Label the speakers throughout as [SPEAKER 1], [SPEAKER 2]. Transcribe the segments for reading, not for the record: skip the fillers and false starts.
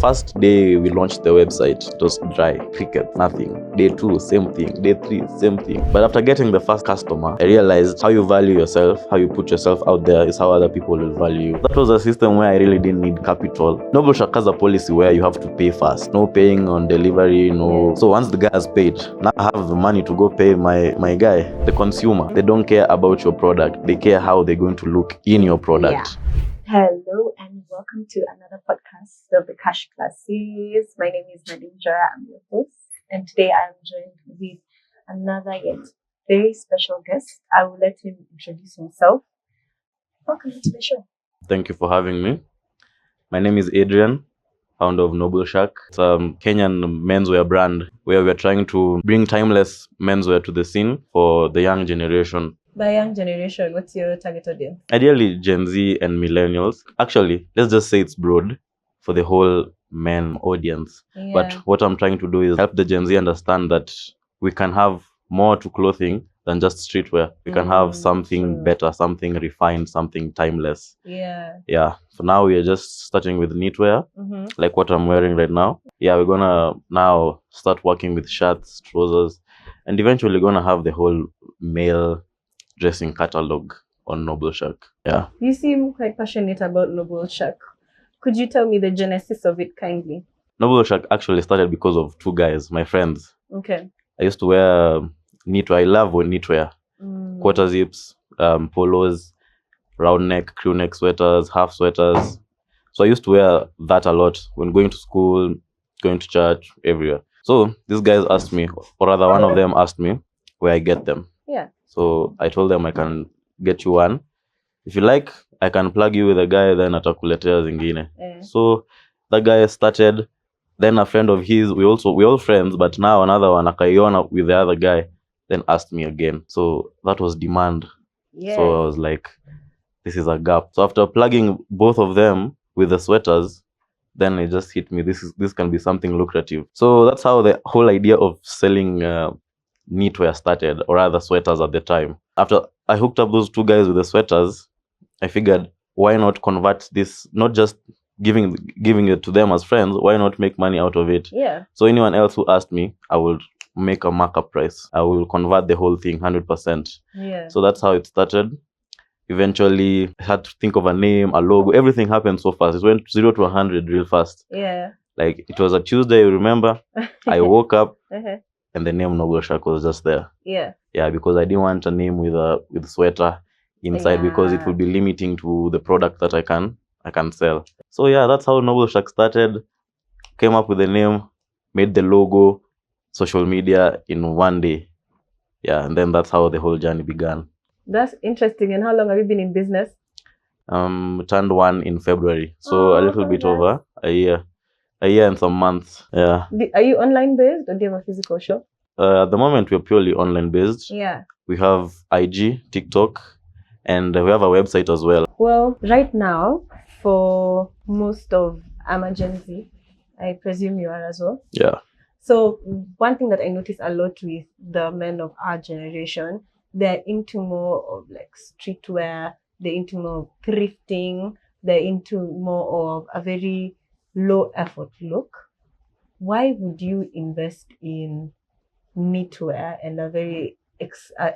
[SPEAKER 1] first day we launched the website, it was dry, crickets, nothing. Day 2, same thing. Day 3, same thing. But after getting the first customer, I realized how you value yourself, how you put yourself out there is how other people will value you. That was a system where I really didn't need capital. Noble Shack has a policy where you have to pay first. No paying on delivery, no. So once the guy has paid, now I have the money to go pay my guy, the consumer. They don't care about your product. They care how they're going to look in your product.
[SPEAKER 2] Yeah. Hello and welcome to another podcast of the Cash Class series. My name is Nadinjara. I'm your host, and today I am joined with another yet very special guest. I will let him introduce himself. Welcome to the show.
[SPEAKER 1] Thank you for having me. My name is Adrian, founder of Noble Shack. It's a Kenyan menswear brand where we're trying to bring timeless menswear to the scene for the young generation.
[SPEAKER 2] By young generation, what's your target audience?
[SPEAKER 1] Ideally, Gen Z and millennials. Actually, let's just say it's broad for the whole men audience.
[SPEAKER 2] Yeah.
[SPEAKER 1] But what I'm trying to do is help the Gen Z understand that we can have more to clothing than just streetwear. We can have something better, something refined, something timeless.
[SPEAKER 2] Yeah.
[SPEAKER 1] For now, we are just starting with knitwear, like what I'm wearing right now. Yeah, we're gonna now start working with shirts, trousers, and eventually gonna have the whole male dressing catalog on Noble Shack. Yeah.
[SPEAKER 2] You seem quite passionate about Noble Shack. Could you tell me the genesis of it kindly?
[SPEAKER 1] Noble Shack actually started because of two guys, my friends.
[SPEAKER 2] Okay.
[SPEAKER 1] I used to wear knitwear. I love knitwear. Quarter zips, polos, round neck, crew neck sweaters, half sweaters. So I used to wear that a lot when going to school, going to church, everywhere. So these guys asked me, or rather one of them asked me where I get them.
[SPEAKER 2] Yeah.
[SPEAKER 1] So I told them I can get you one. If you like, I can plug you with a guy, then atakuletea zingine. So that guy started, then a friend of his, we all friends, but now another one, akaiona with the other guy, then asked me again. So that was demand.
[SPEAKER 2] Yeah.
[SPEAKER 1] So I was like, this is a gap. So after plugging both of them with the sweaters, then it just hit me, this can be something lucrative. So that's how the whole idea of selling knitwear started, or rather sweaters at the time. After I hooked up those two guys with the sweaters, I figured, why not convert this, not just giving it to them as friends, why not make money out of it?
[SPEAKER 2] Yeah.
[SPEAKER 1] So anyone else who asked me, I will make a markup price. I will convert the whole thing 100%.
[SPEAKER 2] Yeah.
[SPEAKER 1] So that's how it started. Eventually, I had to think of a name, a logo. Everything happened so fast. It went 0 to 100 real fast.
[SPEAKER 2] Yeah.
[SPEAKER 1] Like, it was a Tuesday, remember? I woke up and the name Noble Shack was just there.
[SPEAKER 2] Yeah.
[SPEAKER 1] Yeah, because I didn't want a name with sweater inside, because it would be limiting to the product that I can sell. So yeah, that's how Noble Shack started. Came up with the name, made the logo, social media in one day. Yeah, and then that's how the whole journey began.
[SPEAKER 2] That's interesting. And how long have you been in business?
[SPEAKER 1] Turned 1 in February, so a little bit over a year and some months. Yeah.
[SPEAKER 2] Are you online based, or do you have a physical shop?
[SPEAKER 1] At the moment, we're purely online based.
[SPEAKER 2] Yeah.
[SPEAKER 1] We have IG, TikTok, and we have a website as well.
[SPEAKER 2] Well, right now, for most of Gen Z, I presume you are as well.
[SPEAKER 1] Yeah.
[SPEAKER 2] So one thing that I notice a lot with the men of our generation, they're into more of like streetwear, they're into more of thrifting, they're into more of a very low effort look. Why would you invest in knitwear and a very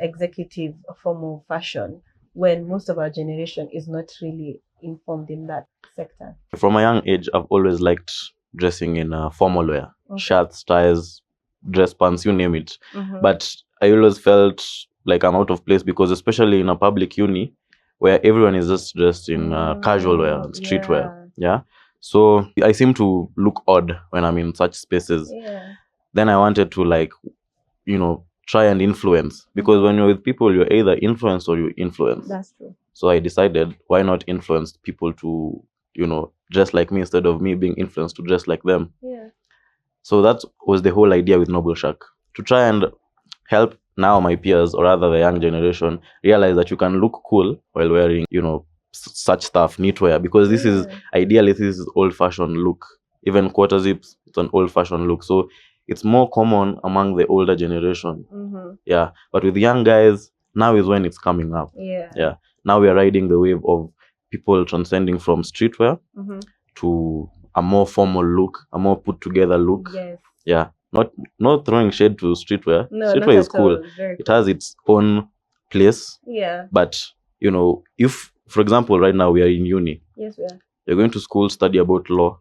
[SPEAKER 2] executive form of fashion when most of our generation is not really informed in that sector?
[SPEAKER 1] From a young age, I've always liked dressing in formal wear. Shirts, ties, dress pants, you name it. But I always felt like I'm out of place, because especially in a public uni where everyone is just dressed in casual wear, streetwear. Yeah. So I seem to look odd when I'm in such spaces.
[SPEAKER 2] Yeah.
[SPEAKER 1] Then I wanted to try and influence, because when you're with people, you're either influenced or you influence.
[SPEAKER 2] That's true.
[SPEAKER 1] So I decided, why not influence people to, dress like me instead of me being influenced to dress like them.
[SPEAKER 2] Yeah.
[SPEAKER 1] So that was the whole idea with Noble Shack, to try and help now my peers, or rather the young generation, realize that you can look cool while wearing, such stuff, knitwear, because this is old-fashioned look. Even quarter zips, it's an old-fashioned look. So it's more common among the older generation. Yeah. But with young guys, now is when it's coming up. Yeah. Now we are riding the wave of people transcending from streetwear to a more formal look, a more put together look.
[SPEAKER 2] Yes.
[SPEAKER 1] Yeah, not throwing shade to streetwear.
[SPEAKER 2] No, not
[SPEAKER 1] Streetwear is
[SPEAKER 2] at all.
[SPEAKER 1] cool.
[SPEAKER 2] Very
[SPEAKER 1] It
[SPEAKER 2] cool.
[SPEAKER 1] has its own place.
[SPEAKER 2] Yeah.
[SPEAKER 1] But if, for example, right now we are in uni,
[SPEAKER 2] Yes, we are.
[SPEAKER 1] you're going to school, study about law,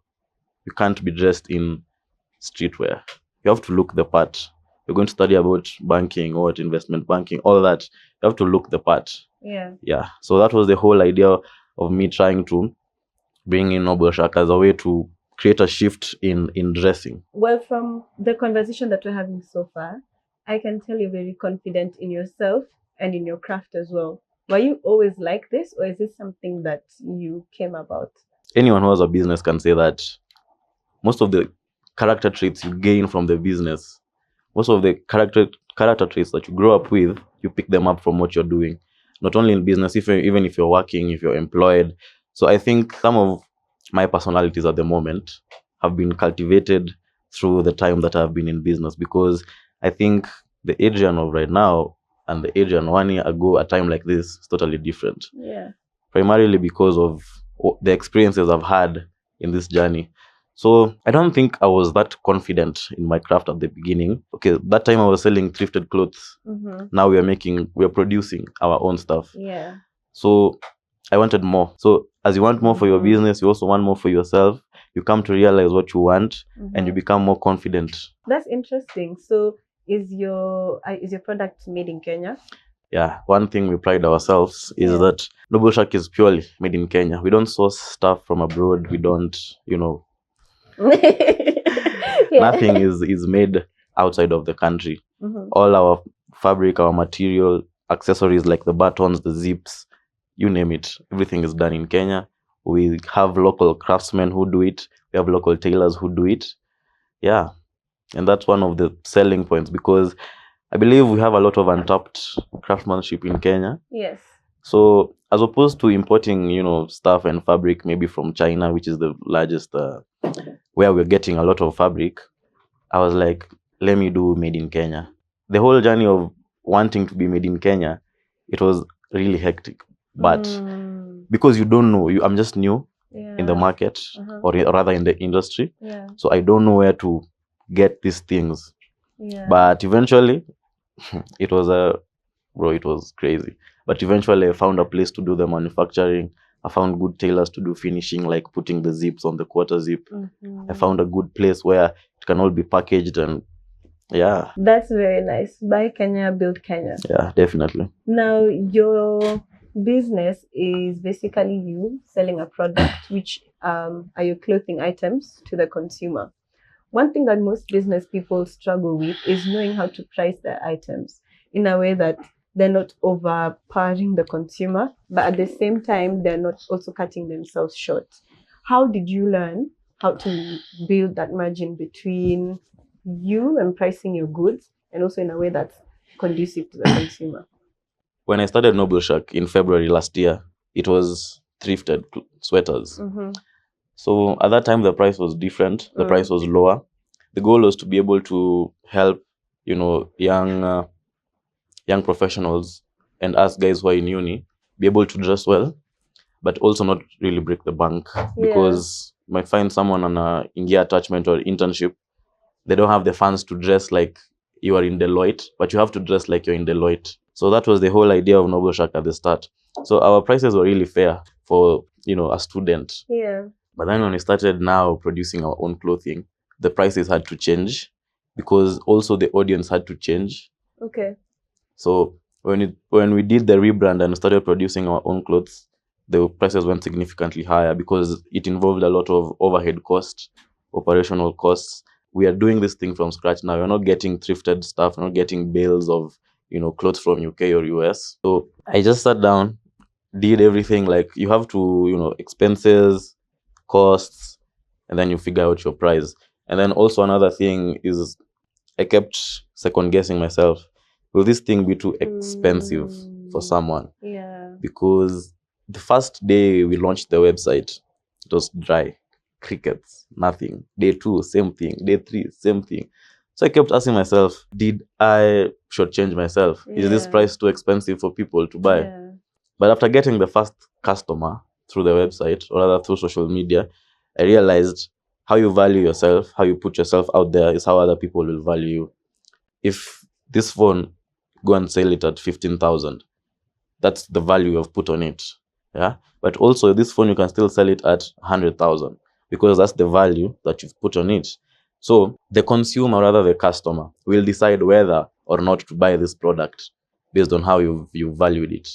[SPEAKER 1] you can't be dressed in streetwear. You have to look the part. You're going to study about banking or investment banking, all that. You have to look the part.
[SPEAKER 2] Yeah.
[SPEAKER 1] So that was the whole idea of me trying to bring in Noble Shark as a way to create a shift in dressing.
[SPEAKER 2] Well, from the conversation that we're having so far, I can tell you're very confident in yourself and in your craft as well. Were you always like this, or is this something that you came about?
[SPEAKER 1] Anyone who has a business can say that most of the character traits you gain from the business, most of the character traits that you grow up with, you pick them up from what you're doing. Not only in business, even if you're working, if you're employed. So I think some of my personalities at the moment have been cultivated through the time that I've been in business, because I think the Adrian of right now and the Adrian 1 year ago, a time like this, is totally different.
[SPEAKER 2] Yeah.
[SPEAKER 1] Primarily because of the experiences I've had in this journey. So I don't think I was that confident in my craft at the beginning. Okay, that time I was selling thrifted clothes.
[SPEAKER 2] Mm-hmm.
[SPEAKER 1] Now we're producing our own stuff.
[SPEAKER 2] Yeah.
[SPEAKER 1] So I wanted more. So as you want more for your business, you also want more for yourself. You come to realize what you want, and you become more confident.
[SPEAKER 2] That's interesting. So is your product made in Kenya?
[SPEAKER 1] Yeah, one thing we pride ourselves is that Noble Shark is purely made in Kenya. We don't source stuff from abroad. We don't, nothing is made outside of the country. All our fabric, our material, accessories like the buttons, the zips, you name it, everything is done in Kenya. We have local craftsmen who do it. We have local tailors who do it. Yeah, and that's one of the selling points, because I believe we have a lot of untapped craftsmanship in Kenya.
[SPEAKER 2] Yes.
[SPEAKER 1] So as opposed to importing, stuff and fabric maybe from China, which is the largest, where we're getting a lot of fabric, I was like, let me do made in Kenya. The whole journey of wanting to be made in Kenya, it was really hectic. But because you don't know, I'm just new in the market, or rather in the industry.
[SPEAKER 2] Yeah.
[SPEAKER 1] So I don't know where to get these things.
[SPEAKER 2] Yeah.
[SPEAKER 1] But eventually, it was crazy. But eventually I found a place to do the manufacturing. I found good tailors to do finishing, like putting the zips on the quarter zip. I found a good place where it can all be packaged, and yeah.
[SPEAKER 2] That's very nice. Buy Kenya, build Kenya.
[SPEAKER 1] Yeah, definitely.
[SPEAKER 2] Now, your business is basically you selling a product, which are your clothing items to the consumer. One thing that most business people struggle with is knowing how to price their items in a way that they're not overpowering the consumer, but at the same time, they're not also cutting themselves short. How did you learn how to build that margin between you and pricing your goods, and also in a way that's conducive to the consumer?
[SPEAKER 1] When I started Noble Shark in February last year, it was thrifted sweaters. So at that time, the price was different. The price was lower. The goal was to be able to help, young professionals and us guys who are in uni be able to dress well, but also not really break the bank. Because you might find someone on a India attachment or internship, they don't have the funds to dress like you are in Deloitte, but you have to dress like you're in Deloitte. So that was the whole idea of Noble Shark at the start. So our prices were really fair for, a student.
[SPEAKER 2] Yeah.
[SPEAKER 1] But then when we started now producing our own clothing, the prices had to change, because also the audience had to change.
[SPEAKER 2] Okay.
[SPEAKER 1] So when we did the rebrand and started producing our own clothes, the prices went significantly higher, because it involved a lot of overhead costs, operational costs. We are doing this thing from scratch now. We're not getting thrifted stuff. We're not getting bales of, clothes from UK or US. So I just sat down, did everything. Like, you have to, expenses, costs, and then you figure out your price. And then also another thing is, I kept second guessing myself. Will this thing be too expensive for someone?
[SPEAKER 2] Yeah.
[SPEAKER 1] Because the first day we launched the website, it was dry, crickets, nothing. Day 2, same thing. Day 3, same thing. So I kept asking myself, did I shortchange myself? Is this price too expensive for people to buy?
[SPEAKER 2] Yeah.
[SPEAKER 1] But after getting the first customer through the website, or rather through social media, I realized how you value yourself, how you put yourself out there is how other people will value you. If this phone, go and sell it at 15,000, that's the value you've put on it. Yeah. But also this phone, you can still sell it at 100,000 because that's the value that you've put on it. So the consumer, rather the customer, will decide whether or not to buy this product based on how you valued it.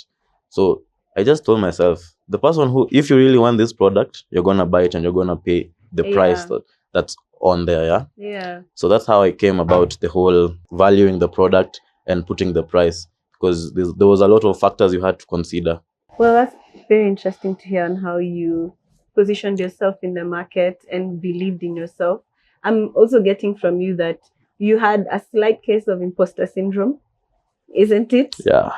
[SPEAKER 1] So I just told myself, the person who, if you really want this product, you're gonna buy it and you're gonna pay the price that's on there. Yeah.
[SPEAKER 2] Yeah.
[SPEAKER 1] So that's how I came about the whole valuing the product and putting the price, because there was a lot of factors you had to consider.
[SPEAKER 2] Well, that's very interesting to hear on how you positioned yourself in the market and believed in yourself. I'm also getting from you that you had a slight case of imposter syndrome, isn't it?
[SPEAKER 1] Yeah.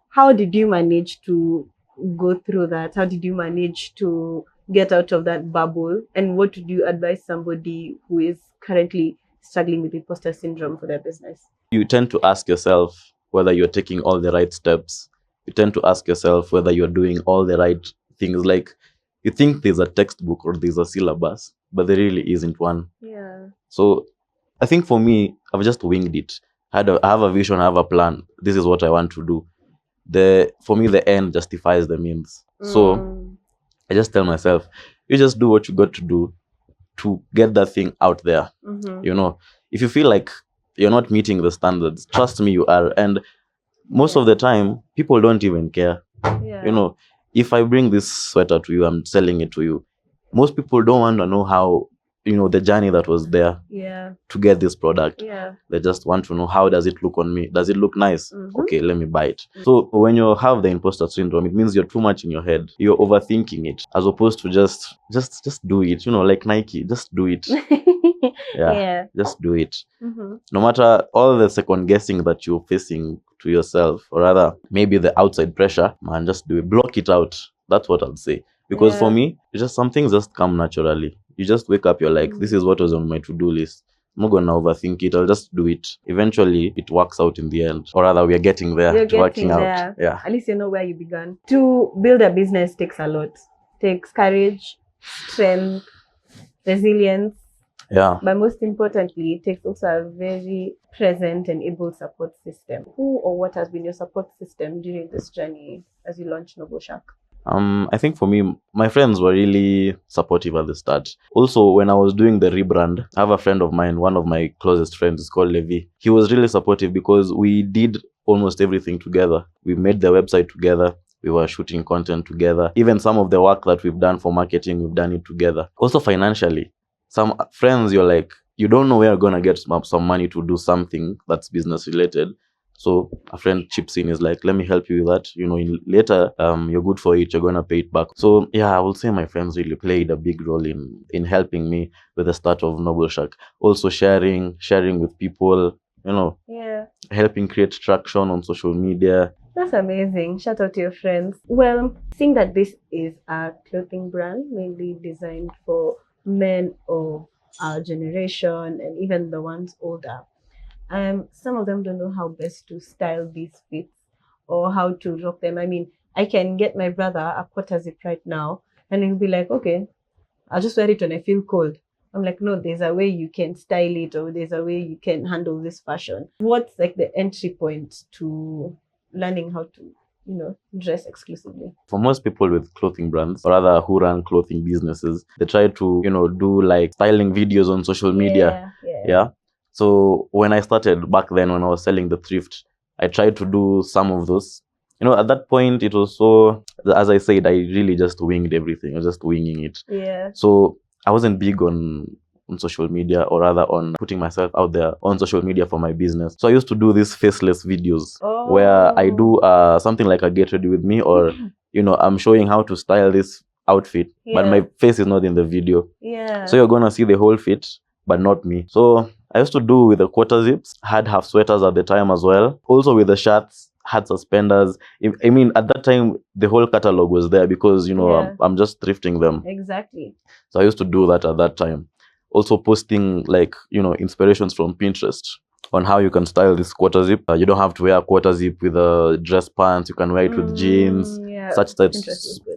[SPEAKER 2] How did you manage to go through that? How did you manage to get out of that bubble? And what would you advise somebody who is currently struggling with imposter syndrome for their business?
[SPEAKER 1] You tend to ask yourself whether you're taking all the right steps. You tend to ask yourself whether you're doing all the right things. Like, you think there's a textbook or there's a syllabus, but there really isn't one.
[SPEAKER 2] Yeah.
[SPEAKER 1] So I think for me, I've just winged it. I have a vision, I have a plan. This is what I want to do. For me, the end justifies the means. So I just tell myself, you just do what you got to do to get that thing out there. You know, if you feel like you're not meeting the standards, trust me, you are. And most of the time, people don't even care.
[SPEAKER 2] Yeah.
[SPEAKER 1] You know, if I bring this sweater to you, I'm selling it to you. Most people don't want to know how, the journey that was there to get this product.
[SPEAKER 2] Yeah.
[SPEAKER 1] They just want to know, how does it look on me? Does it look nice? Okay, let me buy it. So when you have the imposter syndrome, it means you're too much in your head. You're overthinking it, as opposed to just do it. Like Nike, just do it. Yeah. Just do it. No matter all the second guessing that you're facing to yourself, or rather maybe the outside pressure, man, just do it. Block it out. That's what I'd say. Because for me, it's just some things just come naturally. You just wake up, you're like, this is what was on my to-do list. I'm not gonna overthink it. I'll just do it. Eventually, it works out in the end. Or rather, we are getting there.
[SPEAKER 2] You're getting
[SPEAKER 1] working
[SPEAKER 2] there.
[SPEAKER 1] out. Yeah.
[SPEAKER 2] At least you know where you began. To build a business takes a lot. Takes courage, strength, resilience.
[SPEAKER 1] Yeah.
[SPEAKER 2] But most importantly, it takes also a very present and able support system. Who or what has been your support system during this journey as you launched Noble Shack?
[SPEAKER 1] I think for me, my friends were really supportive at the start. Also, when I was doing the rebrand, I have a friend of mine, one of my closest friends is called Levi. He was really supportive because we did almost everything together. We made the website together. We were shooting content together. Even some of the work that we've done for marketing, we've done it together. Also financially, some friends, you're like, you don't know where you're going to get some money to do something that's business related. So a friend chips in, is like, let me help you with that. Later, you're good for it. You're going to pay it back. So yeah, I will say my friends really played a big role in helping me with the start of Noble Shack. Also sharing with people, helping create traction on social media.
[SPEAKER 2] That's amazing. Shout out to your friends. Well, seeing that this is a clothing brand mainly designed for men of our generation and even the ones older, some of them don't know how best to style these fits or how to rock them. I mean, I can get my brother a quarter zip right now and he'll be like, okay, I'll just wear it when I feel cold. I'm like, no, there's a way you can style it, or there's a way you can handle this fashion. What's like the entry point to learning how to dress exclusively?
[SPEAKER 1] For most people with clothing brands, or rather who run clothing businesses, they try to do like styling videos on social media. Yeah. So when I started back then, when I was selling the thrift, I tried to do some of those. At that point, it was so, as I said, I really just winged everything. I was just winging it.
[SPEAKER 2] Yeah.
[SPEAKER 1] So I wasn't big on social media, or rather on putting myself out there on social media for my business. So I used to do these faceless videos where I do something like a get ready with me, or I'm showing how to style this outfit, but my face is not in the video.
[SPEAKER 2] Yeah. So
[SPEAKER 1] you're gonna see the whole fit, but not me. So I used to do with the quarter zips, had half sweaters at the time as well. Also with the shirts, had suspenders. I mean, at that time, the whole catalog was there because, I'm just thrifting them.
[SPEAKER 2] Exactly.
[SPEAKER 1] So I used to do that at that time. Also posting like, inspirations from Pinterest on how you can style this quarter zip. You don't have to wear a quarter zip with a dress pants. You can wear it with jeans,
[SPEAKER 2] Yeah.
[SPEAKER 1] such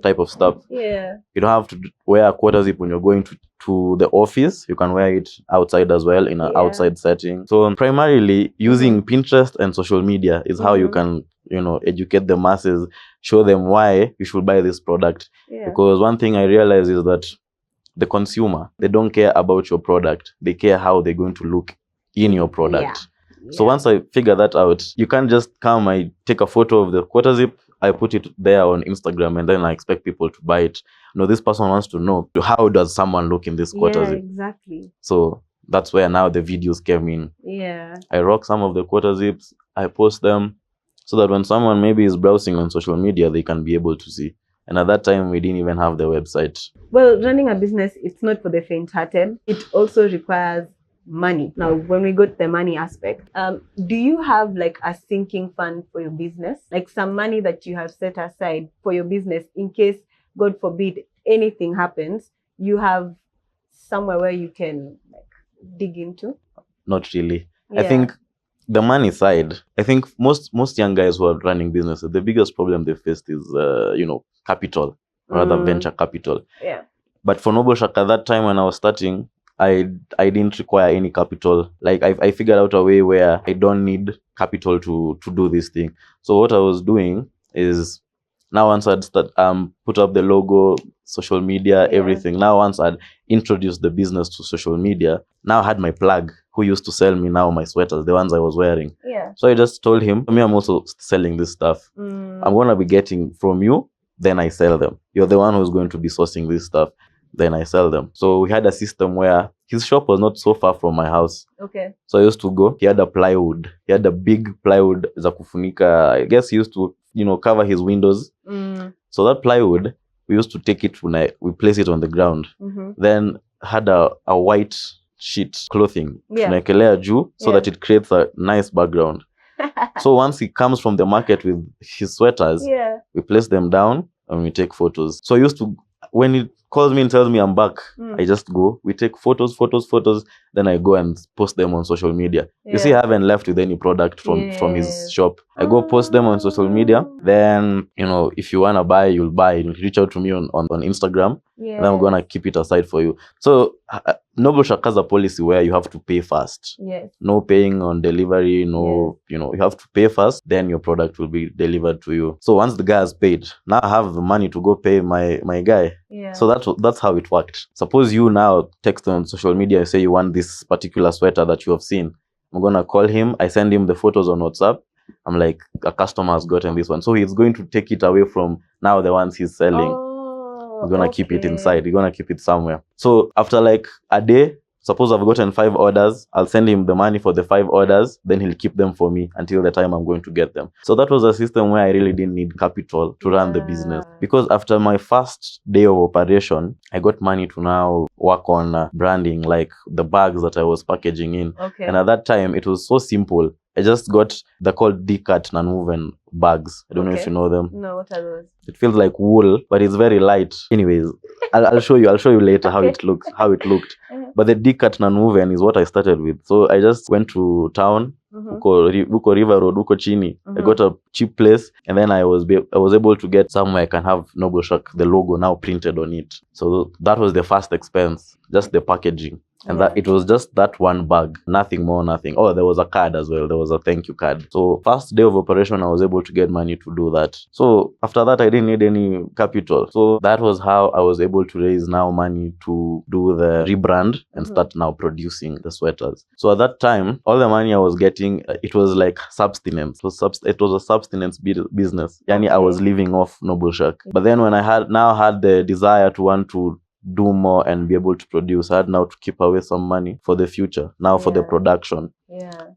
[SPEAKER 1] type of stuff.
[SPEAKER 2] Yeah.
[SPEAKER 1] You don't have to wear a quarter zip when you're going to the office. You can wear it outside as well in an outside setting. So primarily using Pinterest and social media is how you can, educate the masses, show them why you should buy this product. Because one thing I realize is that the consumer, they don't care about your product. They care how they're going to look in your product. So once I figure that out, you can't just come, I take a photo of the quarter zip, I put it there on Instagram, and then I expect people to buy it. No, this person wants to know, how does someone look in this quarter zip?
[SPEAKER 2] Exactly.
[SPEAKER 1] So that's where now the videos came in. I rock some of the quarter zips, I post them, so that when someone maybe is browsing on social media, they can be able to see. And at that time, we didn't even have the website.
[SPEAKER 2] Well, running a business, it's not for the faint-hearted. It also requires money. Now, when we go to the money aspect, do you have like a sinking fund for your business? Like some money that you have set aside for your business in case, God forbid, anything happens, you have somewhere where you can like dig into? Not
[SPEAKER 1] really. I think the money side, I think most young guys who are running businesses, the biggest problem they faced is, capital, rather venture capital. But for Noble Shark at that time when I was starting, I didn't require any capital. Like I figured out a way where I don't need capital to do this thing. So what I was doing is, now once I'd put up the logo, social media, everything. Now once I'd introduced the business to social media, now I had my plug who used to sell me now my sweaters, the ones I was wearing. So I just told him, me, I'm also selling this stuff. I'm gonna be getting from you, then I sell them. You're the one who's going to be sourcing this stuff, then I sell them. So we had a system where his shop was not so far from my house. So I used to go. He had a plywood. He had a big plywood za kufunika. I guess he used to, cover his windows. So that plywood, we used to take it when we place it on the ground. Then had a white sheet clothing tunaekelea juu so that it creates a nice background. So once he comes from the market with his sweaters, we place them down and we take photos. So I used to, when he calls me and tells me I'm back, I just go, we take photos, then I go and post them on social media. You see, I haven't left with any product from his shop. I go post them on social media. Then, if you want to buy, you'll buy. You reach out to me on Instagram. And I'm going to keep it aside for you. So Noble Shark has a policy where you have to pay first. No paying on delivery, you have to pay first, then your product will be delivered to you. So once the guy has paid, now I have the money to go pay my guy. So that's how it worked. Suppose you now text on social media and say you want this particular sweater that you have seen. I'm going to call him. I send him the photos on WhatsApp. I'm like, a customer has gotten this one. So he's going to take it away from now the ones he's selling. We're going to keep it inside. We're going to keep it somewhere. So after like a day, suppose I've gotten 5 orders, I'll send him the money for the 5 orders, then he'll keep them for me until the time I'm going to get them. So that was a system where I really didn't need capital to run the business. Because after my first day of operation, I got money to now work on branding, like the bags that I was packaging in. And at that time, it was so simple. I just got, they're called D-cut non-woven bags. I don't know if you know them.
[SPEAKER 2] No, what are those?
[SPEAKER 1] It feels like wool, but it's very light. Anyways, I'll show you later how it looked. But the D-cut non-woven is what I started with. So I just went to town, Buko River Road, Buko Chini. I got a cheap place, and then I was able to get somewhere I can have Noble Shark, the logo now printed on it. So that was the first expense, just the packaging. And that it was just that one bag, nothing more, nothing. Oh, there was a card as well. There was a thank you card. So first day of operation, I was able to get money to do that. So after that, I didn't need any capital. So that was how I was able to raise now money to do the rebrand and start now producing the sweaters. So at that time, all the money I was getting, it was like subsistence. It was a subsistence business. Yani I was living off Noble Shark. But then when I had the desire to want to do more and be able to produce, I had now to keep away some money for the future, now for the production.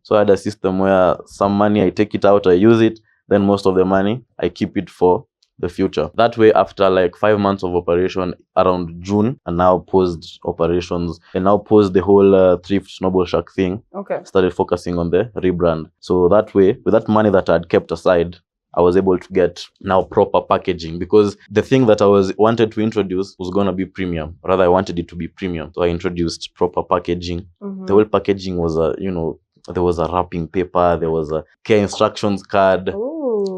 [SPEAKER 1] So I had a system where some money I take it out, I use it, then most of the money I keep it for the future. That way, after like 5 months of operation, around June, and now paused operations and now paused the whole thrift Noble Shark thing. Started focusing on the rebrand. So that way, with that money that I had kept aside, I was able to get now proper packaging, because the thing that I wanted to introduce was going to be premium. Rather, I wanted it to be premium. So I introduced proper packaging. The whole packaging was there was a wrapping paper, there was a care instructions card,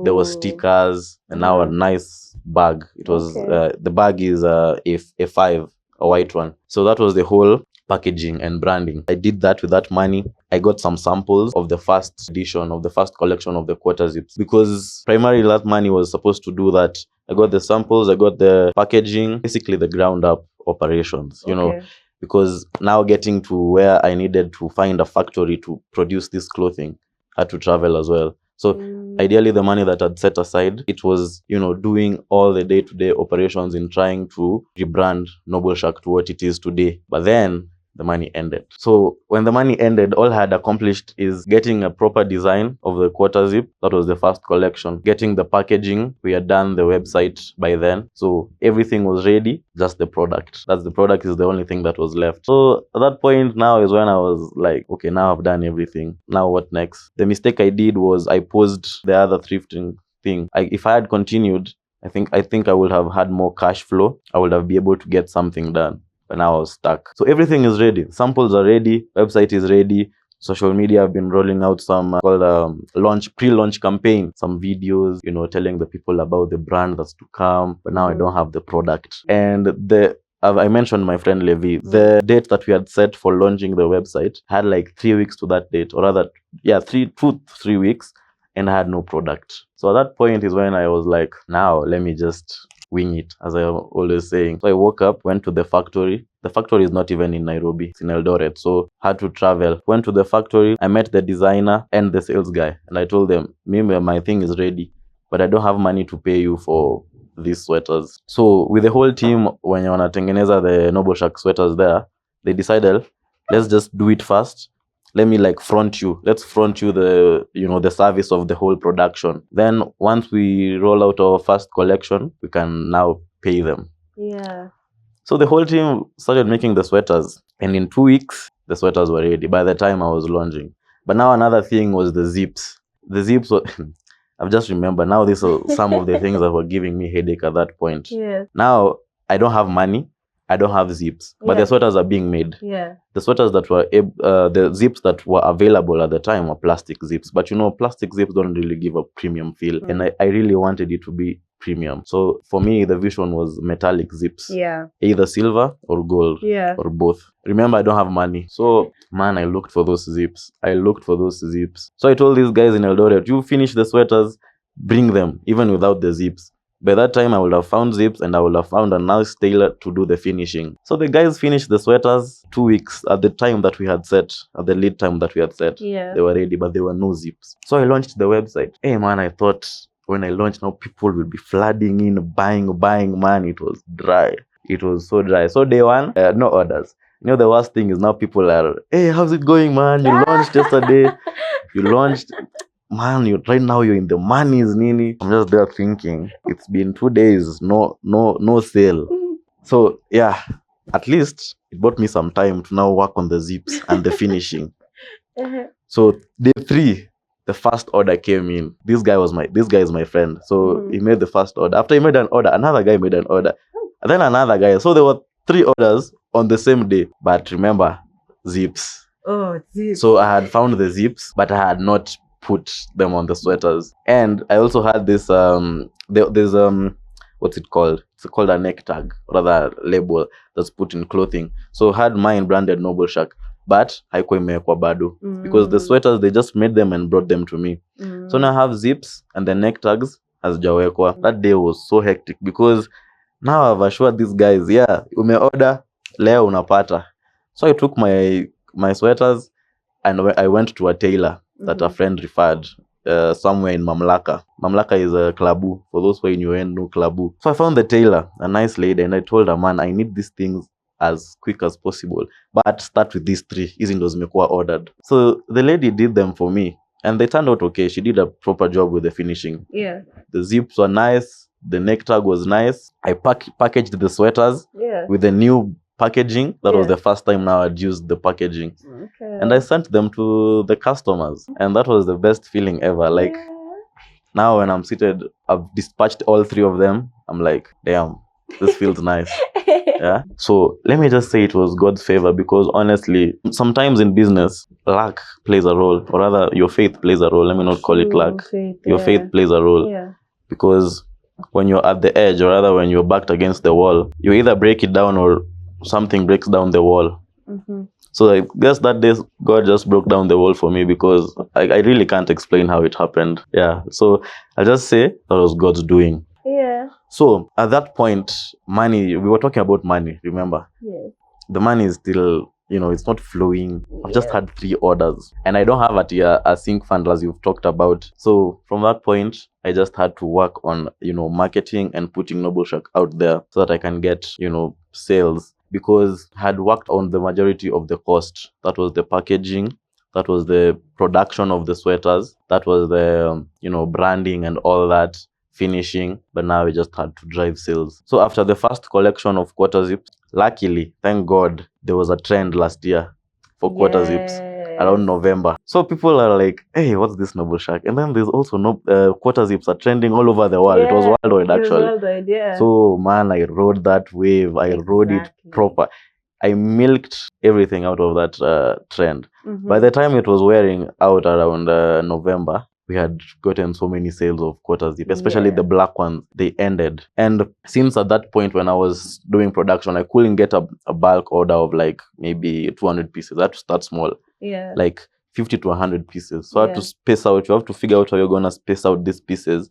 [SPEAKER 1] there was stickers, and now a nice bag. It was the bag is a 5, a white one. So that was the whole packaging and branding. I did that with that money. I got some samples of the first edition, of the first collection of the quarter zips, because primarily that money was supposed to do that. I got the samples, I got the packaging, basically the ground up operations, you know, because now getting to where I needed to find a factory to produce this clothing, I had to travel as well. So ideally, the money that I'd set aside, it was, you know, doing all the day-to-day operations in trying to rebrand Noble Shack to what it is today. But then the money ended. So when the money ended, all I had accomplished is getting a proper design of the quarter zip. That was the first collection. Getting the packaging. We had done the website by then. So everything was ready, just the product. That's the product is the only thing that was left. So at that point now is when I was like, okay, now I've done everything. Now what next? The mistake I did was I paused the other thrifting thing. If I had continued, I think I would have had more cash flow. I would have been able to get something done. But now I was stuck. So everything is ready. Samples are ready. Website is ready. Social media have been rolling out some pre-launch campaign, some videos, you know, telling the people about the brand that's to come. But now I don't have the product. And I mentioned my friend Levi. The date that we had set for launching the website had like 3 weeks to that date, or rather, 2 to 3 weeks, and I had no product. So at that point is when I was like, now let me just wing it, as I'm always saying. So I woke up, went to the factory. The factory is not even in Nairobi, it's in Eldoret, so had to travel. Went to the factory, I met the designer and the sales guy, and I told them, my thing is ready, but I don't have money to pay you for these sweaters. So with the whole team, when you wanatengeneza the Noble Shack sweaters there, they decided, let's just do it fast. Let me let's front you the service of the whole production. Then once we roll out our first collection, we can now pay them.
[SPEAKER 2] Yeah.
[SPEAKER 1] So the whole team started making the sweaters, and in 2 weeks, the sweaters were ready by the time I was launching. But now another thing was the zips. The zips were I've just remembered now, these are some of the things that were giving me headache at that point.
[SPEAKER 2] Yes.
[SPEAKER 1] Now I don't have money. I don't have zips, but the sweaters are being made.
[SPEAKER 2] Yeah.
[SPEAKER 1] The sweaters that were, the zips that were available at the time were plastic zips. But you know, plastic zips don't really give a premium feel. And I really wanted it to be premium. So for me, the vision was metallic zips.
[SPEAKER 2] Yeah.
[SPEAKER 1] Either silver or gold.
[SPEAKER 2] Yeah.
[SPEAKER 1] Or both. Remember, I don't have money. So, man, I looked for those zips. So I told these guys in Eldoret, you finish the sweaters, bring them, even without the zips. By that time, I would have found zips and I would have found a nice tailor to do the finishing. So the guys finished the sweaters 2 weeks at the time that we had set, at the lead time that we had set.
[SPEAKER 2] Yeah.
[SPEAKER 1] They were ready, but there were no zips. So I launched the website. Hey, man, I thought when I launched, now people will be flooding in, buying, man. It was dry. It was so dry. So day one, no orders. You know, the worst thing is now people are, hey, how's it going, man? You launched yesterday. Man, right now you're in the money's nini. I'm just there thinking, it's been 2 days, no sale. So yeah, at least it bought me some time to now work on the zips and the finishing. So day 3, the first order came in. This guy is my friend. So he made the first order. After he made an order, another guy made an order. And then another guy. So there were 3 orders on the same day. But remember, zips.
[SPEAKER 2] Oh, zips.
[SPEAKER 1] So I had found the zips, but I had not put them on the sweaters. And I also had this there's what's it called? It's called a neck tag, rather label that's put in clothing. So I had mine branded Noble Shack, but haikuwa imewekwa bado because the sweaters, they just made them and brought them to me. So now I have zips and the neck tags hazijawekwa. That day was so hectic because now I've assured these guys, yeah, umeorder leo unapata. So I took my sweaters and I went to a tailor that a friend referred somewhere in Mamlaka. Mamlaka is a klabu. For those who know klabu. So I found the tailor, a nice lady, and I told her, man, I need these things as quick as possible. But start with these 3. Hizi ndo zimekuwa ordered. So the lady did them for me. And they turned out okay. She did a proper job with the finishing.
[SPEAKER 2] Yeah.
[SPEAKER 1] The zips were nice. The neck tag was nice. I packaged the sweaters with the new packaging. That was the first time now I'd used the packaging. Okay. And I sent them to the customers. And that was the best feeling ever. Like, now when I'm seated, I've dispatched all 3 of them. I'm like, damn, this feels nice. Yeah. So let me just say it was God's favor, because honestly, sometimes in business, luck plays a role, or rather, your faith plays a role. Let me not call it luck. Your faith plays a role.
[SPEAKER 2] Yeah.
[SPEAKER 1] Because when you're at the edge, or rather when you're backed against the wall, you either break it down or something breaks down the wall. So I guess that day God just broke down the wall for me, because I really can't explain how it happened. Yeah. So I'll just say that was God's doing.
[SPEAKER 2] Yeah.
[SPEAKER 1] So at that point, money, we were talking about money, remember?
[SPEAKER 2] Yes.
[SPEAKER 1] The money is still, it's not flowing. I've just had 3 orders, and I don't have a sync fund as you've talked about. So from that point, I just had to work on, marketing and putting Noble Shack out there so that I can get, sales, because I had worked on the majority of the cost. That was the packaging, that was the production of the sweaters, that was the, branding and all that, finishing. But now we just had to drive sales. So after the first collection of quarter zips, luckily, thank God, there was a trend last year for quarter zips around November. So people are like, hey, what's this Noble Shack? And then there's also quarter zips are trending all over the world. It was worldwide, actually.
[SPEAKER 2] Worldwide, yeah.
[SPEAKER 1] So man, I rode that wave. I rode it proper. I milked everything out of that trend. By the time it was wearing out around November, we had gotten so many sales of quarter zip, especially the black ones. They ended. And since at that point when I was doing production, I couldn't get a bulk order of like maybe 200 pieces. I had to start small.
[SPEAKER 2] Yeah.
[SPEAKER 1] Like 50 to 100 pieces. So I had to space out. You have to figure out how you're going to space out these pieces.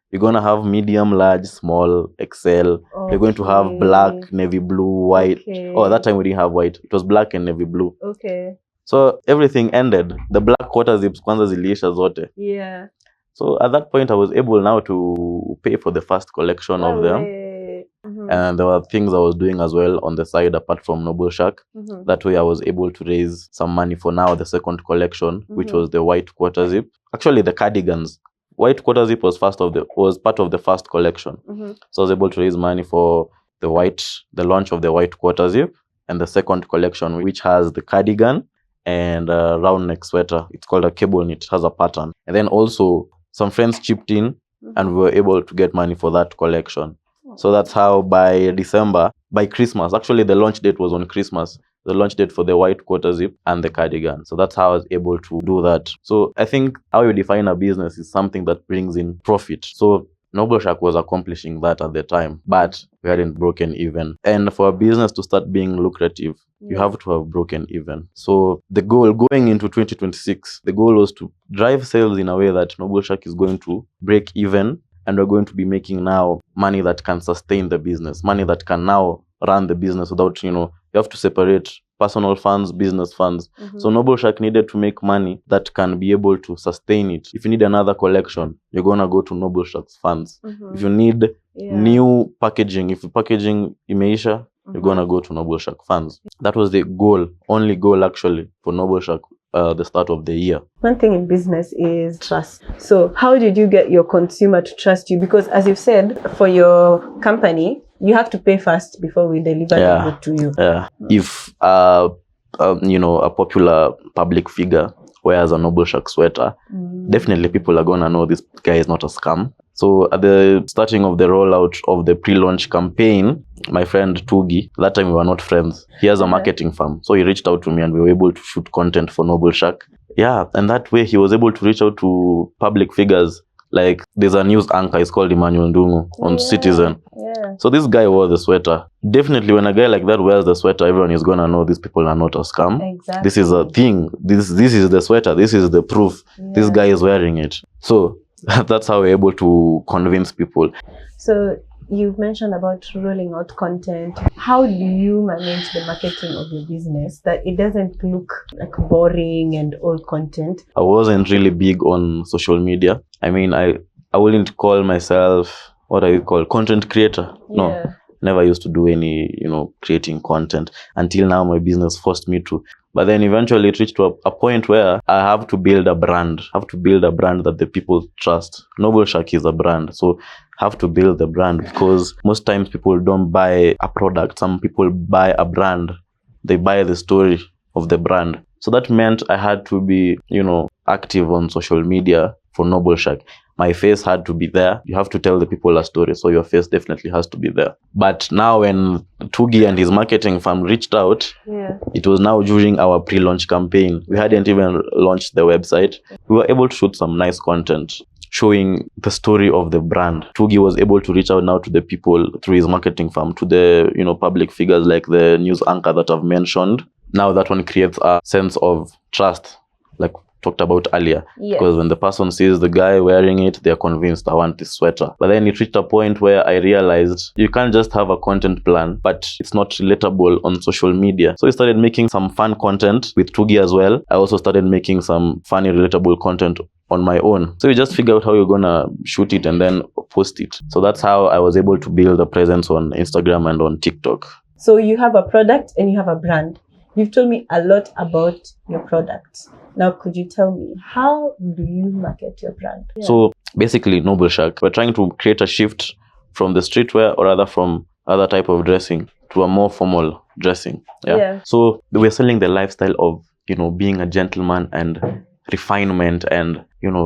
[SPEAKER 1] You're going to have medium, large, small, XL. You're going to have black, navy blue, white. Oh, at that time we didn't have white. It was black and navy blue.
[SPEAKER 2] Okay.
[SPEAKER 1] So everything ended. The black quarter zips kwanza ziliisha zote.
[SPEAKER 2] Yeah.
[SPEAKER 1] So at that point, I was able now to pay for the first collection of them. And there were things I was doing as well on the side apart from Noble Shack. That way I was able to raise some money for now the second collection, which was the white quarter zip. Actually, the cardigans. White quarter zip was part of the first collection. So I was able to raise money for the launch of the white quarter zip, and the second collection, which has the cardigan and a round neck sweater. It's called a cable knit. It has a pattern. And then also some friends chipped in, and we were able to get money for that collection. So that's how by Christmas, actually the launch date was on Christmas, the launch date for the white quarter zip and the cardigan. So that's how I was able to do that. So I think how you define a business is something that brings in profit. So Noble Shack was accomplishing that at the time, but we hadn't broken even. And for a business to start being lucrative, you have to have broken even. So the goal going into 2026, the goal was to drive sales in a way that Noble Shack is going to break even, and we're going to be making now money that can sustain the business, money that can now run the business without, you have to separate personal funds, business funds. So Noble Shack needed to make money that can be able to sustain it. If you need another collection, you're going to go to Noble Shack's funds. If you need new packaging, if the packaging imeisha, you're going to go to Noble Shack funds. That was the goal, only goal actually, for Noble Shack. The start of the year.
[SPEAKER 2] One thing in business is trust. So how did you get your consumer to trust you? Because as you've said, for your company, you have to pay first before we deliver the good to you.
[SPEAKER 1] Yeah. If a popular public figure wears a Noble Shack sweater, definitely people are gonna know this guy is not a scam. So at the starting of the rollout of the pre-launch campaign, my friend Tugi, that time we were not friends. He has a marketing firm. So he reached out to me and we were able to shoot content for Noble Shack. Yeah, and that way he was able to reach out to public figures. Like there's a news anchor, it's called Emmanuel Ndungu on Citizen.
[SPEAKER 2] Yeah.
[SPEAKER 1] So this guy wore the sweater. Definitely when a guy like that wears the sweater, everyone is gonna know these people are not a scam.
[SPEAKER 2] Exactly.
[SPEAKER 1] This is a thing. This is the sweater. This is the proof. This guy is wearing it. So that's how we're able to convince people.
[SPEAKER 2] So you've mentioned about rolling out content. How do you manage the marketing of your business that it doesn't look like boring and old content?
[SPEAKER 1] I wasn't really big on social media. I mean, I wouldn't call myself, what I would call content creator. No, never used to do any, creating content until now my business forced me to. But then eventually it reached to a point where I have to build a brand. I have to build a brand that the people trust. Noble Shack is a brand. So I have to build the brand because most times people don't buy a product. Some people buy a brand. They buy the story of the brand. So that meant I had to be, active on social media for Noble Shack, my face had to be there. You have to tell the people a story, so your face definitely has to be there. But now when Tugi and his marketing firm reached out, it was now during our pre-launch campaign. We hadn't even launched the website. We were able to shoot some nice content showing the story of the brand. Tugi was able to reach out now to the people through his marketing firm, to the public figures like the news anchor that I've mentioned. Now that one creates a sense of trust, like talked about earlier. Because when the person sees the guy wearing it, they're convinced, I want this sweater. But then it reached a point where I realized you can't just have a content plan, but it's not relatable on social media. So I started making some fun content with Tugi as well. I also started making some funny, relatable content on my own. So you just figure out how you're gonna shoot it and then post it. So that's how I was able to build a presence on Instagram and on TikTok.
[SPEAKER 2] So you have a product and you have a brand. You've told me a lot about your product. Now, could you tell me, how do you market your brand?
[SPEAKER 1] So basically, Noble Shack, we're trying to create a shift from the streetwear, or rather from other type of dressing, to a more formal dressing. So we're selling the lifestyle of, being a gentleman and refinement and,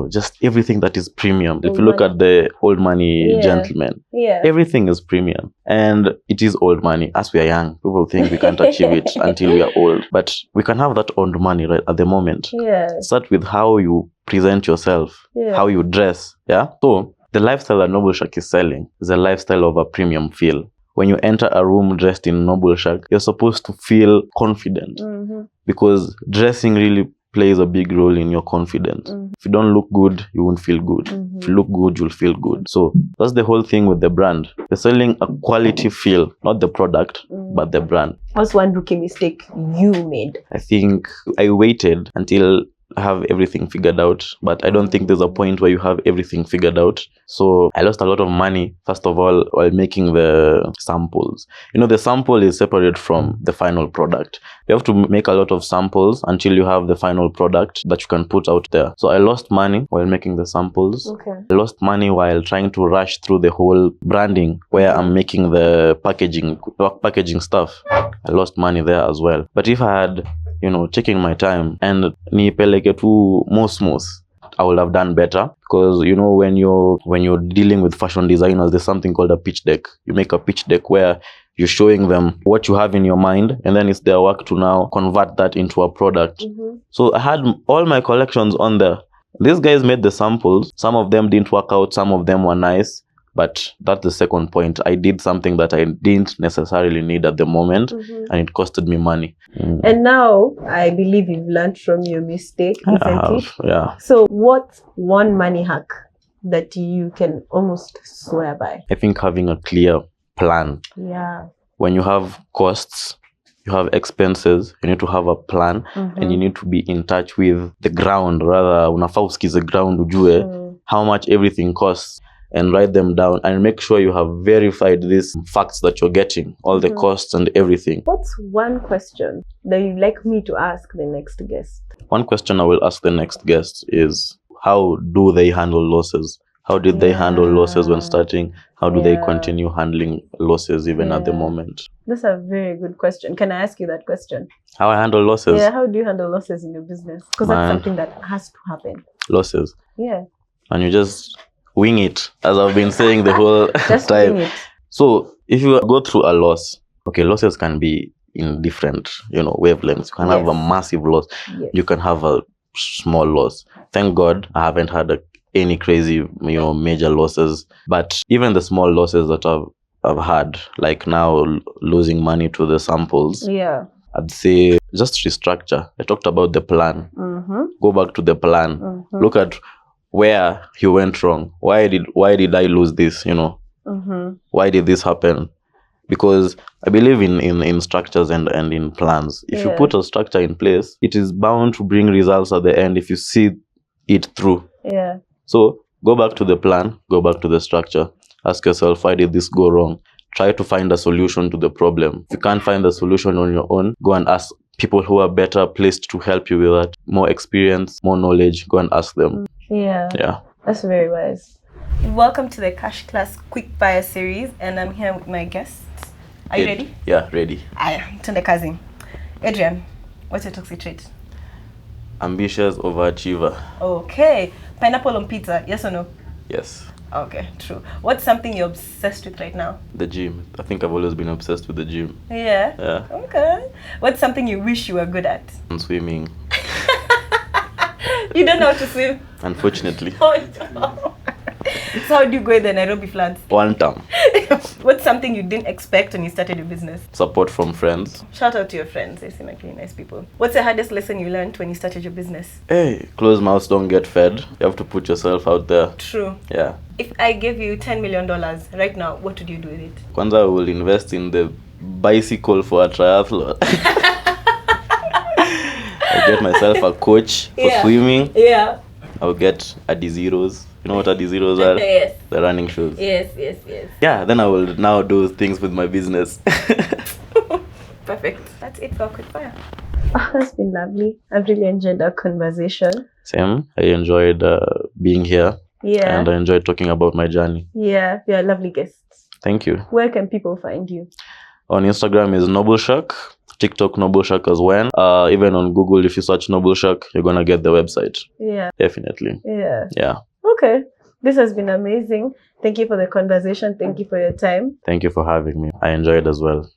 [SPEAKER 1] just everything that is premium. If you look at the old money gentlemen, everything is premium. And it is old money. As we are young, people think we can't achieve it until we are old. But we can have that old money right at the moment. Start with how you present yourself, how you dress. So the lifestyle that Noble Shack is selling is a lifestyle of a premium feel. When you enter a room dressed in Noble Shack, you're supposed to feel confident, because dressing really plays a big role in your confidence. If you don't look good, you won't feel good. If you look good, you'll feel good. So that's the whole thing with the brand. We're selling a quality feel, not the product, but the brand.
[SPEAKER 2] What's one rookie mistake you made?
[SPEAKER 1] I think I waited until I have everything figured out, but I don't think there's a point where you have everything figured out. So I lost a lot of money, first of all, while making the samples. The sample is separate from the final product. You have to make a lot of samples until you have the final product that you can put out there. So I lost money while making the samples. I lost money while trying to rush through the whole branding, where I'm making the packaging stuff. I lost money there as well. But if I had taking my time and nipeleke tu smooth, I would have done better. Because when you're dealing with fashion designers, there's something called a pitch deck. You make a pitch deck where you're showing them what you have in your mind, and then it's their work to now convert that into a product. So I had all my collections on there. These guys made the samples. Some of them didn't work out, some of them were nice. But that's the second point. I did something that I didn't necessarily need at the moment, and it costed me money.
[SPEAKER 2] And now, I believe you've learned from your mistake, isn't it?
[SPEAKER 1] Yeah.
[SPEAKER 2] So what's one money hack that you can almost swear by?
[SPEAKER 1] I think having a clear plan. When you have costs, you have expenses, you need to have a plan, and you need to be in touch with the ground. Rather, unafaa usikize ground ujue how much everything costs, and write them down and make sure you have verified these facts that you're getting, all the costs and everything.
[SPEAKER 2] What's one question that you'd like me to ask the next guest?
[SPEAKER 1] One question I will ask the next guest is, how do they handle losses? How did they handle losses when starting? How do they continue handling losses even at the moment?
[SPEAKER 2] That's a very good question. Can I ask you that question?
[SPEAKER 1] How I handle losses?
[SPEAKER 2] Yeah, how do you handle losses in your business? Because that's something that has to happen.
[SPEAKER 1] Losses?
[SPEAKER 2] Yeah.
[SPEAKER 1] And you just wing it, as I've been saying the whole
[SPEAKER 2] just
[SPEAKER 1] time.
[SPEAKER 2] Wing it.
[SPEAKER 1] So if you go through a loss, losses can be in different, wavelengths. You can have a massive loss. You can have a small loss. Thank God I haven't had any crazy, major losses. But even the small losses that I've had, like now losing money to the samples, I'd say just restructure. I talked about the plan. Go back to the plan. Look at where you went wrong. Why did I lose this? Why did this happen? Because I believe in structures and in plans. If you put a structure in place, it is bound to bring results at the end if you see it through. So go back to the plan, go back to the structure. Ask yourself, why did this go wrong? Try to find a solution to the problem. If you can't find the solution on your own, go and ask people who are better placed to help you with that. More experience, more knowledge, go and ask them. Yeah.
[SPEAKER 2] That's very wise. Welcome to the Cash Class Quick Fire series, and I'm here with my guests. Are you ready?
[SPEAKER 1] Yeah, ready.
[SPEAKER 2] Tende kazi. Adrian, what's your toxic trait?
[SPEAKER 1] Ambitious overachiever.
[SPEAKER 2] Okay. Pineapple on pizza, yes or no?
[SPEAKER 1] Yes.
[SPEAKER 2] Okay, true. What's something you're obsessed with right now?
[SPEAKER 1] The gym. I think I've always been obsessed with the gym.
[SPEAKER 2] Yeah.
[SPEAKER 1] Yeah.
[SPEAKER 2] Okay. What's something you wish you were good at?
[SPEAKER 1] And swimming.
[SPEAKER 2] You don't know how to swim.
[SPEAKER 1] Unfortunately.
[SPEAKER 2] Oh, no. So how do you go in the Nairobi floods?
[SPEAKER 1] One time.
[SPEAKER 2] What's something you didn't expect when you started your business?
[SPEAKER 1] Support from friends.
[SPEAKER 2] Shout out to your friends. They seem like really nice people. What's the hardest lesson you learned when you started your business?
[SPEAKER 1] Hey, closed mouths don't get fed. You have to put yourself out there.
[SPEAKER 2] True.
[SPEAKER 1] Yeah.
[SPEAKER 2] If I gave you $10 million right now, what would you do with it?
[SPEAKER 1] Kwanza I will invest in the bicycle for a triathlon. I'll get myself a coach for swimming.
[SPEAKER 2] Yeah.
[SPEAKER 1] I'll get Adi Zeros. You know what Adi Zeros are?
[SPEAKER 2] Yes.
[SPEAKER 1] The running shoes.
[SPEAKER 2] Yes.
[SPEAKER 1] Yeah, then I will now do things with my business.
[SPEAKER 2] Perfect. That's it for Quickfire. Oh, that's been lovely. I've really enjoyed our conversation.
[SPEAKER 1] Same. I enjoyed being here.
[SPEAKER 2] Yeah.
[SPEAKER 1] And I enjoyed talking about my journey.
[SPEAKER 2] Yeah, you're a lovely guest.
[SPEAKER 1] Thank you.
[SPEAKER 2] Where can people find you?
[SPEAKER 1] On Instagram is Nobleshark. TikTok Nobleshark as well. Even on Google, if you search Nobleshark, you're gonna get the website.
[SPEAKER 2] Yeah.
[SPEAKER 1] Definitely.
[SPEAKER 2] Yeah. Okay. This has been amazing. Thank you for the conversation. Thank you for your time.
[SPEAKER 1] Thank you for having me. I enjoyed as well.